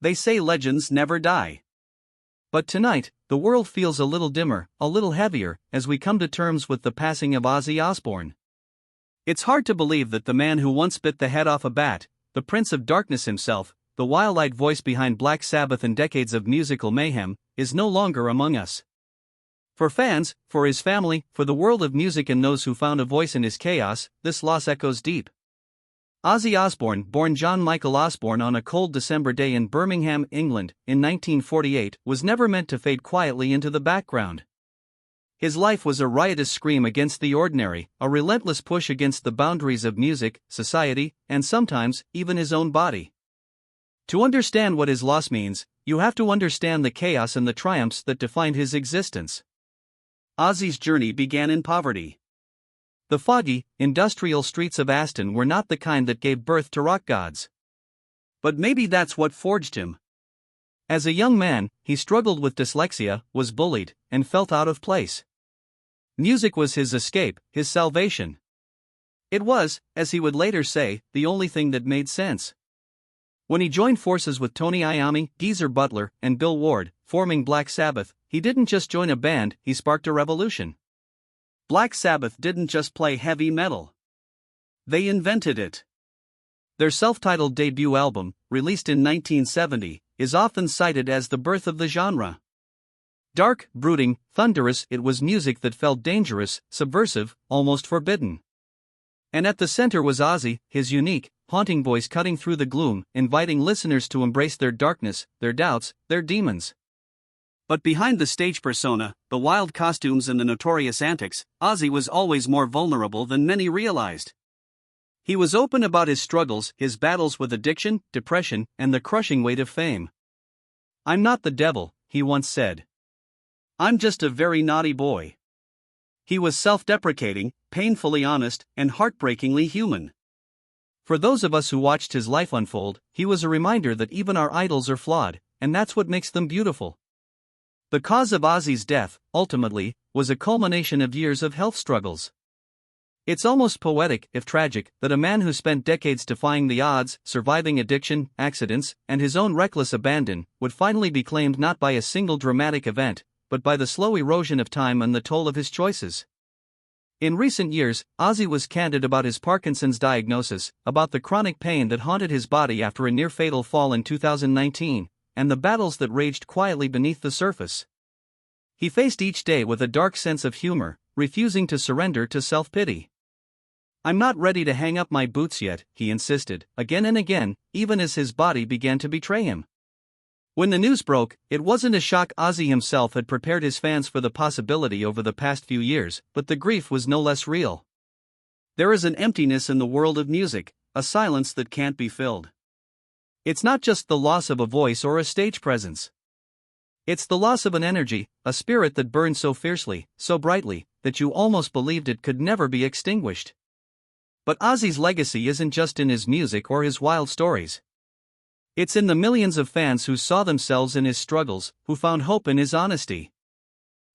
They say legends never die. But tonight, the world feels a little dimmer, a little heavier, as we come to terms with the passing of Ozzy Osbourne. It's hard to believe that the man who once bit the head off a bat, the Prince of Darkness himself, the wild-eyed voice behind Black Sabbath and decades of musical mayhem, is no longer among us. For fans, for his family, for the world of music and those who found a voice in his chaos, this loss echoes deep. Ozzy Osbourne, born John Michael Osbourne on a cold December day in Birmingham, England, in 1948, was never meant to fade quietly into the background. His life was a riotous scream against the ordinary, a relentless push against the boundaries of music, society, and sometimes, even his own body. To understand what his loss means, you have to understand the chaos and the triumphs that defined his existence. Ozzy's journey began in poverty. The foggy, industrial streets of Aston were not the kind that gave birth to rock gods. But maybe that's what forged him. As a young man, he struggled with dyslexia, was bullied, and felt out of place. Music was his escape, his salvation. It was, as he would later say, the only thing that made sense. When he joined forces with Tony Iommi, Geezer Butler, and Bill Ward, forming Black Sabbath, he didn't just join a band, he sparked a revolution. Black Sabbath didn't just play heavy metal. They invented it. Their self-titled debut album, released in 1970, is often cited as the birth of the genre. Dark, brooding, thunderous, it was music that felt dangerous, subversive, almost forbidden. And at the center was Ozzy, his unique, haunting voice cutting through the gloom, inviting listeners to embrace their darkness, their doubts, their demons. But behind the stage persona, the wild costumes and the notorious antics, Ozzy was always more vulnerable than many realized. He was open about his struggles, his battles with addiction, depression, and the crushing weight of fame. "I'm not the devil," he once said. "I'm just a very naughty boy." He was self-deprecating, painfully honest, and heartbreakingly human. For those of us who watched his life unfold, he was a reminder that even our idols are flawed, and that's what makes them beautiful. The cause of Ozzy's death, ultimately, was a culmination of years of health struggles. It's almost poetic, if tragic, that a man who spent decades defying the odds, surviving addiction, accidents, and his own reckless abandon, would finally be claimed not by a single dramatic event, but by the slow erosion of time and the toll of his choices. In recent years, Ozzy was candid about his Parkinson's diagnosis, about the chronic pain that haunted his body after a near-fatal fall in 2019, and the battles that raged quietly beneath the surface. He faced each day with a dark sense of humor, refusing to surrender to self-pity. "I'm not ready to hang up my boots yet," he insisted, again and again, even as his body began to betray him. When the news broke, it wasn't a shock. Ozzy himself had prepared his fans for the possibility over the past few years, but the grief was no less real. There is an emptiness in the world of music, a silence that can't be filled. It's not just the loss of a voice or a stage presence. It's the loss of an energy, a spirit that burned so fiercely, so brightly, that you almost believed it could never be extinguished. But Ozzy's legacy isn't just in his music or his wild stories. It's in the millions of fans who saw themselves in his struggles, who found hope in his honesty.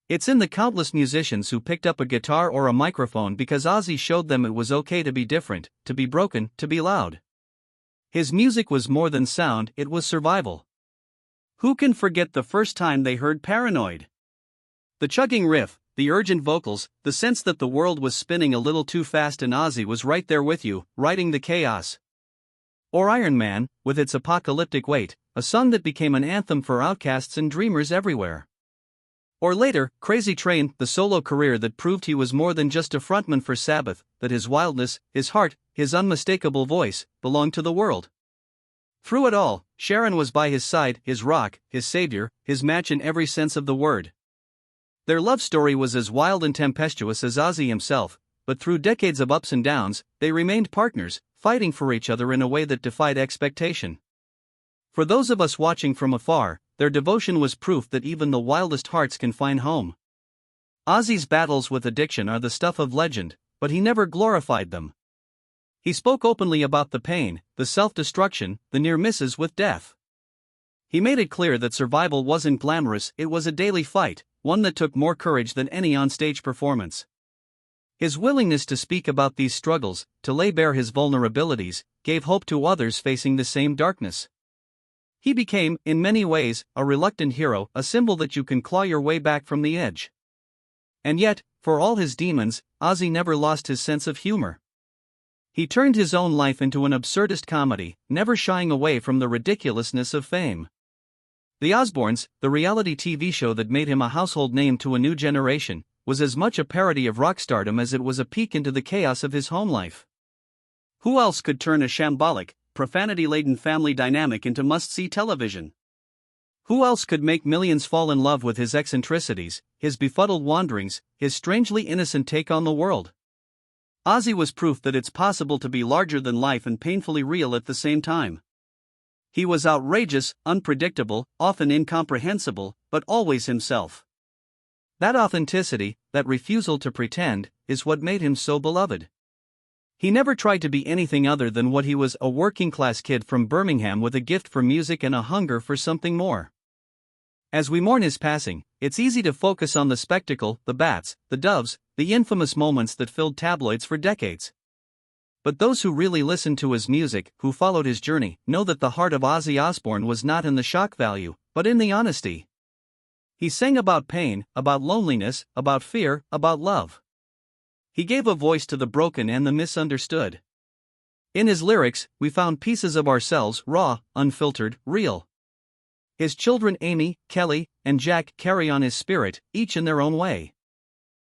It's in the countless musicians who picked up a guitar or a microphone because Ozzy showed them it was okay to be different, to be broken, to be loud. His music was more than sound, it was survival. Who can forget the first time they heard Paranoid? The chugging riff, the urgent vocals, the sense that the world was spinning a little too fast and Ozzy was right there with you, riding the chaos. Or Iron Man, with its apocalyptic weight, a song that became an anthem for outcasts and dreamers everywhere. Or later, Crazy Train, the solo career that proved he was more than just a frontman for Sabbath, that his wildness, his heart, his unmistakable voice, belonged to the world. Through it all, Sharon was by his side, his rock, his savior, his match in every sense of the word. Their love story was as wild and tempestuous as Ozzy himself, but through decades of ups and downs, they remained partners, fighting for each other in a way that defied expectation. For those of us watching from afar, their devotion was proof that even the wildest hearts can find home. Ozzy's battles with addiction are the stuff of legend, but he never glorified them. He spoke openly about the pain, the self-destruction, the near misses with death. He made it clear that survival wasn't glamorous, it was a daily fight, one that took more courage than any on-stage performance. His willingness to speak about these struggles, to lay bare his vulnerabilities, gave hope to others facing the same darkness. He became, in many ways, a reluctant hero, a symbol that you can claw your way back from the edge. And yet, for all his demons, Ozzy never lost his sense of humor. He turned his own life into an absurdist comedy, never shying away from the ridiculousness of fame. The Osbournes, the reality TV show that made him a household name to a new generation, was as much a parody of rock stardom as it was a peek into the chaos of his home life. Who else could turn a shambolic, profanity-laden family dynamic into must-see television? Who else could make millions fall in love with his eccentricities, his befuddled wanderings, his strangely innocent take on the world? Ozzy was proof that it's possible to be larger than life and painfully real at the same time. He was outrageous, unpredictable, often incomprehensible, but always himself. That authenticity, that refusal to pretend, is what made him so beloved. He never tried to be anything other than what he was, a working-class kid from Birmingham with a gift for music and a hunger for something more. As we mourn his passing, it's easy to focus on the spectacle, the bats, the doves, the infamous moments that filled tabloids for decades. But those who really listened to his music, who followed his journey, know that the heart of Ozzy Osbourne was not in the shock value, but in the honesty. He sang about pain, about loneliness, about fear, about love. He gave a voice to the broken and the misunderstood. In his lyrics, we found pieces of ourselves, raw, unfiltered, real. His children Amy, Kelly, and Jack carry on his spirit, each in their own way.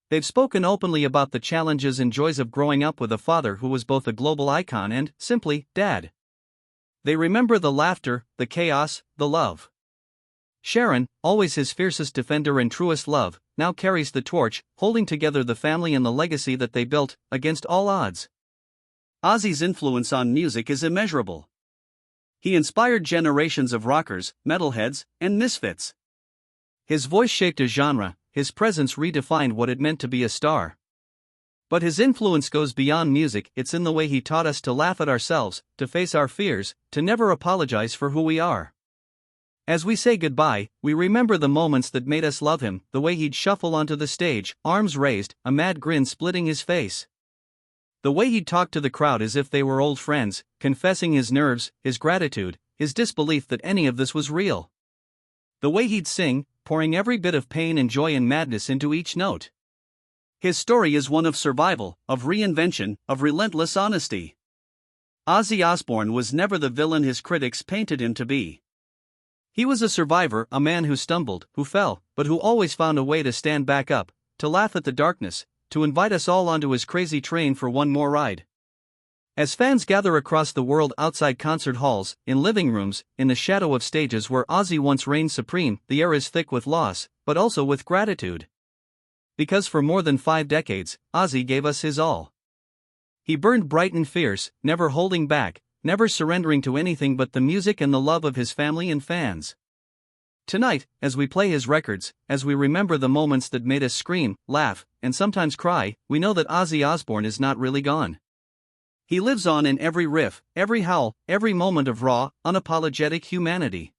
They've spoken openly about the challenges and joys of growing up with a father who was both a global icon and, simply, Dad. They remember the laughter, the chaos, the love. Sharon, always his fiercest defender and truest love, now carries the torch, holding together the family and the legacy that they built, against all odds. Ozzy's influence on music is immeasurable. He inspired generations of rockers, metalheads, and misfits. His voice shaped a genre, his presence redefined what it meant to be a star. But his influence goes beyond music, it's in the way he taught us to laugh at ourselves, to face our fears, to never apologize for who we are. As we say goodbye, we remember the moments that made us love him, the way he'd shuffle onto the stage, arms raised, a mad grin splitting his face. The way he'd talk to the crowd as if they were old friends, confessing his nerves, his gratitude, his disbelief that any of this was real. The way he'd sing, pouring every bit of pain and joy and madness into each note. His story is one of survival, of reinvention, of relentless honesty. Ozzy Osbourne was never the villain his critics painted him to be. He was a survivor, a man who stumbled, who fell, but who always found a way to stand back up, to laugh at the darkness, to invite us all onto his crazy train for one more ride. As fans gather across the world outside concert halls, in living rooms, in the shadow of stages where Ozzy once reigned supreme, the air is thick with loss, but also with gratitude. Because for more than 5 decades, Ozzy gave us his all. He burned bright and fierce, never holding back, never surrendering to anything but the music and the love of his family and fans. Tonight, as we play his records, as we remember the moments that made us scream, laugh, and sometimes cry, we know that Ozzy Osbourne is not really gone. He lives on in every riff, every howl, every moment of raw, unapologetic humanity.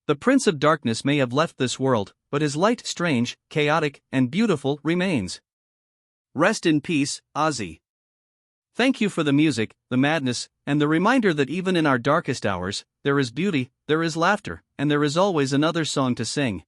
The Prince of Darkness may have left this world, but his light, strange, chaotic, and beautiful remains. Rest in peace, Ozzy. Thank you for the music, the madness, and the reminder that even in our darkest hours, there is beauty, there is laughter, and there is always another song to sing.